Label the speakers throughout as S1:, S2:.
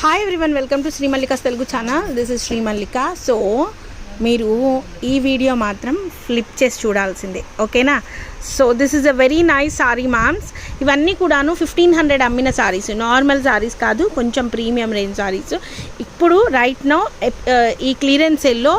S1: Hi everyone, welcome to Shri Mallika's Telugu channel. This is Shri Mallika. So మీరు ఈ video మాత్రం ఫ్లిప్ చేసి చూడాల్సిందే, ఓకేనా? So this is a very nice sari moms. ఇవన్నీ కూడాను 1500 అమ్మిన సారీస్, నార్మల్ సారీస్ కాదు, కొంచెం ప్రీమియం రేంజ్ సారీస్. ఇప్పుడు రైట్ నౌ ఈ క్లియరెన్స్ సేల్లో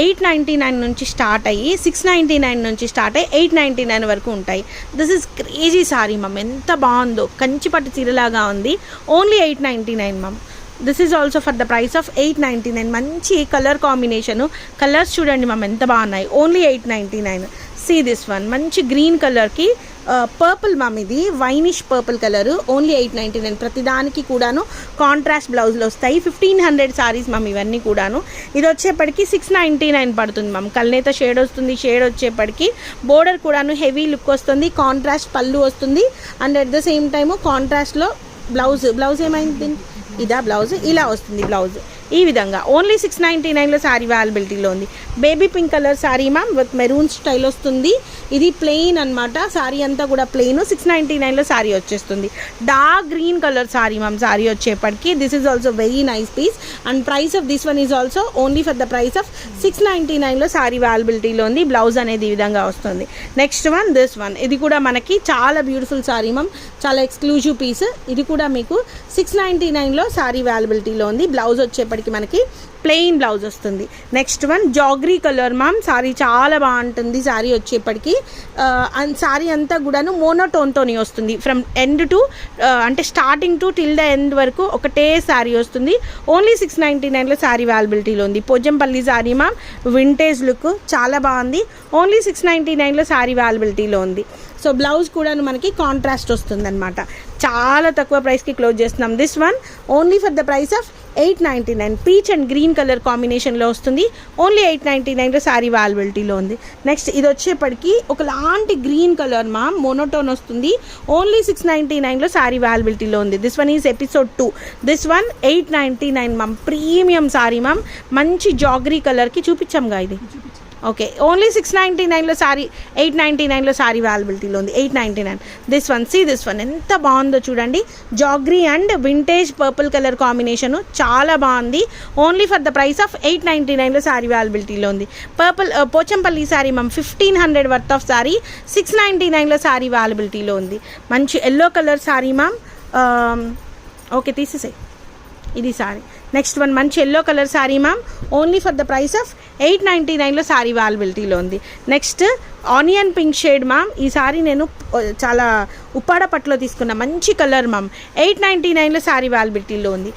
S1: 899 నుంచి స్టార్ట్ అయ్యి 699 నుంచి స్టార్ట్ అయ్యి 899 వరకు ఉంటాయి. This is crazy sari mom, ఎంత బాగుందో, కంచిపట్టు చీరలాగా ఉంది. Only 899 mom. This is also for the price of 899. మంచి కలర్ కాంబినేషను, కలర్స్ చూడండి మమ్ ఎంత బాగున్నాయి. ఓన్లీ 899. సీ దిస్ వన్, మంచి గ్రీన్ కలర్కి పర్పుల్ మమ్, ఇది వైనిష్ పర్పుల్ కలరు. ఓన్లీ 899. ప్రతిదానికి కూడాను కాంట్రాస్ట్ బ్లౌజులు వస్తాయి. 1500 సారీస్ మమ్ ఇవన్నీ కూడాను. ఇది వచ్చేప్పటికి 699 పడుతుంది మమ్. కల్నేత షేడ్ వస్తుంది. షేడ్ వచ్చేప్పటికి బోర్డర్ కూడాను హెవీ లుక్ వస్తుంది. కాంట్రాస్ట్ పళ్ళు వస్తుంది. And at the same time కాంట్రాస్ట్లో బ్లౌజ్ ఏమైంది, ఇదా బ్లౌజ్, ఇలా వస్తుంది బ్లౌజ్ ఈ విధంగా. ఓన్లీ 699లో శారీ అవైలబిలిటీలో ఉంది. Baby pink colour sari ma'am with maroon style వస్తుంది. ఇది ప్లెయిన్ అనమాట, శారీ అంతా కూడా ప్లెయిన్. 699లో శారీ వచ్చేస్తుంది. Dark green colour sari ma'am, sari వచ్చేప్పటికి. This is also very nice piece. And price of this one is also only for the price of 699లో శారీ అవైలబిలిటీలో ఉంది. బ్లౌజ్ అనేది ఈ విధంగా వస్తుంది. నెక్స్ట్ వన్, దిస్ వన్, ఇది కూడా మనకి చాలా బ్యూటిఫుల్ శారీ మ్యామ్, చాలా ఎక్స్క్లూజివ్ పీస్. ఇది కూడా మీకు 699లో శారీ అవైలబిలిటీలో ఉంది. బ్లౌజ్ వచ్చేప్పటికి మనకి ప్లెయిన్ బ్లౌజ్ వస్తుంది. Next one, jaggery colour ma'am, sari చాలా బాగుంటుంది. శారీ వచ్చేప్పటికి అండ్ శారీ అంతా కూడాను మోనోటోన్తోని వస్తుంది. ఫ్రమ్ ఎండ్ టు అంటే starting to till the end వరకు ఒకటే శారీ వస్తుంది. ఓన్లీ 699లో శారీ అవైలబిలిటీలో ఉంది. Pochampally sari ma'am, vintage look, చాలా బాగుంది. ఓన్లీ 699లో శారీ అవైలబిలిటీలో ఉంది. సో బ్లౌజ్ కూడా మనకి కాంట్రాస్ట్ వస్తుంది అనమాట. చాలా తక్కువ ప్రైస్కి క్లోజ్ చేస్తున్నాం. This one only for the price of 899. Peach and green colour కాంబినేషన్లో వస్తుంది. ఓన్లీ 899లో శారీ అవైలబిలిటీలో ఉంది. నెక్స్ట్ ఇది వచ్చేప్పటికి ఒకలాంటి గ్రీన్ కలర్ మా మోనోటోన్ వస్తుంది. ఓన్లీ 699లో శారీ అవైలబిలిటీలో ఉంది. This one is episode 2. This one 899 ma'am, premium sari ma'am, మంచి జాగ్రీ కలర్కి చూపించాంగా ఇది. ఓకే, ఓన్లీ 699లో శారీ, 899లో శారీ అవైలబిలిటీలో ఉంది. 899. This one, see this one, ఎంత బాగుందో చూడండి. Jaggery and vintage purple colour combination చాలా బాగుంది. Only for the price of 899లో శారీ అవైలబిలిటీలో ఉంది. Purple Pochampally sari ma'am, 1500 worth of sari 699లో శారీ అవైలబిలిటీలో ఉంది. మంచి yellow colour sari ma'am. Okay, తీసేసాయి, ఇది శారీ. నెక్స్ట్ వన్, మంచి yellow colour sari ma'am, only for the price of 899లో శారీ అవైలబిలిటీలో ఉంది. Next onion pink shade ma'am, ఈ శారీ నేను చాలా ఉప్పాడ పట్టులో తీసుకున్న మంచి కలర్ మ్యామ్. 899లో శారీ అవైలబిలిటీలో ఉంది.